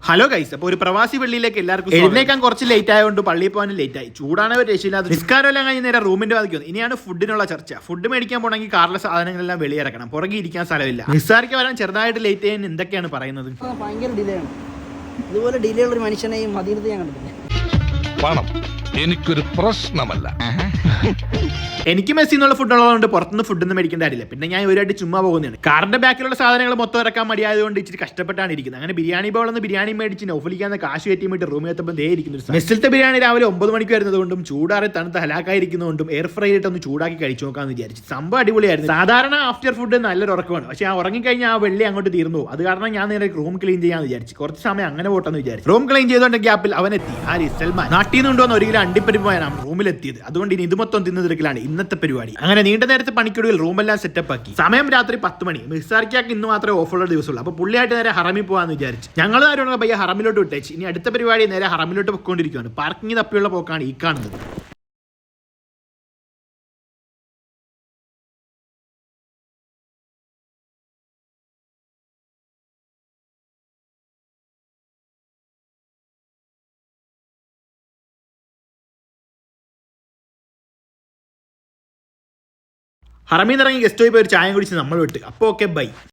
Hello guys, അപ്പോൾ ഒരു പ്രവാസി പള്ളിയിലേക്ക് എല്ലാവർക്കും എഴുന്നേക്കാൻ കുറച്ച് ലേറ്റ് ആയതുകൊണ്ട് പള്ളിയിൽ പോകാൻ ലേറ്റ് ആയി. ചൂടാണ് ഒരു രക്ഷയില്ലാതെ. നിസ്കാരം എല്ലാം കഴിഞ്ഞ് നേരെ റൂമിന്റെ വാതിക്ക് വന്നു. ഇനിയാണ് ഫുഡിനുള്ള ചർച്ച. ഫുഡ് മേടിക്കാൻ പോകണമെങ്കിൽ കാറിലെ സാധനങ്ങളെല്ലാം വെളിയിറക്കണം, പുറകെ ഇരിക്കാൻ സ്ഥലമില്ല. നിസ്സാരിക്ക് വരാൻ ചെറുതായിട്ട് ലേറ്റ് ചെയ്യാൻ എന്തൊക്കെയാണ് പറയുന്നത്? ഭയങ്കര ഡിലേ ആണ്. ഇതുപോലെ ഡിലേ ഉള്ള ഒരു മനുഷ്യനെയും മദീനത്ത് ഞാൻ കണ്ടിട്ടില്ല. പണം എനിക്കൊരു പ്രശ്നമല്ല. എനിക്ക് മെസ്സി എന്നുള്ള ഫുഡ് ഉള്ളതുകൊണ്ട് പുറത്തുനിന്ന് ഫുഡൊന്നും മേടിക്കേണ്ട കാര്യമില്ല. പിന്നെ ഞാൻ ഒരായിട്ട് ചുമ്മാ പോകുന്നതാണ്. കാറിന്റെ ബാക്കിലുള്ള സാധനങ്ങൾ മൊത്തം ഇറക്കാൻ മടിയായതുകൊണ്ട് ഇച്ചിരി കഷ്ടപ്പെട്ടാണ് ഇരിക്കുന്നത്. അങ്ങനെ ബിരിയാണി ബോളെന്ന് ബിരിയാണി മേടിച്ച് നൗഫലിക്കാന്ന് കാശ് കയറ്റി വേണ്ടി റൂമിൽ എത്തുമ്പോൾ ദേ ഇരിക്കുന്നു. മെസ്സിലത്തെ ബിരിയാണി രാവിലെ 9 മണിക്ക് വരുന്നതുകൊണ്ടും ചൂടാറി തണുത്ത് ഹലാക്കായിരിക്കുന്നതുകൊണ്ടും എയർ ഫ്രൈ ഇട്ടൊന്ന് ചൂടാക്കി കഴിച്ചു നോക്കാമെന്ന് വിചാരിച്ചു. സംഭവം അടിപൊളിയായിരുന്നു. സാധാരണ ആഫ്റ്റർ ഫുഡ് നല്ലൊരു ഉറക്കമാണ്, പക്ഷേ ആ ഉറങ്ങിക്കഴിഞ്ഞാൽ ആ വെള്ളി അങ്ങോട്ട് തീർന്നു. അത് കാരണം ഞാൻ നേരെ റൂം ക്ലീൻ ചെയ്യാന്ന് വിചാരിച്ചു. കുറച്ച് സമയം അങ്ങനെ പോട്ടെന്ന് വിചാരിച്ചു. റൂം ക്ലീൻ ചെയ്തോണ്ട് ഗ്യാപ്പിൽ അവൻ എത്തി. ആര്? സൽമാൻ. നാട്ടിൽ നിന്ന് കൊണ്ടുവന്ന് 1 കിലോ അണ്ടിപ്പരിപ്പ് പോയാനാണ് റൂമിലെത്തിയത്. അതുകൊണ്ട് ഇനി ഇത് മൊത്തം തിന്നു തിരക്കിലാണ് ഇന്നത്തെ പരിപാടി. അങ്ങനെ നീണ്ട നേരത്തെ പണിക്കൊടുവിൽ റൂമെല്ലാം സെറ്റപ്പ് ആക്കി. സമയം രാത്രി 10 മണി. മിസാർക്കാക്ക് ഇന്ന് മാത്രമേ ഓഫുള്ള ദിവസമുള്ളൂ. അപ്പൊ പുള്ളിയായിട്ട് നേരെ ഹറമിൽ പോകാന്ന് വിചാരിച്ചു. ഞങ്ങൾ ആരും പയ്യ ഹറമിലോട്ട് വിട്ടേച്ച്. ഇനി അടുത്ത പരിപാടി നേരെ ഹറമിലോട്ട് പൊയ്ക്കൊണ്ടിരിക്കുകയാണ്. പാർക്കിംഗ് തപ്പിയുള്ള പോക്കാണ് ഈ കാണുന്നത്. ഹറമിൽ നിന്ന് ഇറങ്ങി ഗസ്റ്റ് പോയി ഒരു ചായ കുടിച്ച് നമ്മൾ വിട്ട്. അപ്പോൾ ഓക്കെ ബൈ.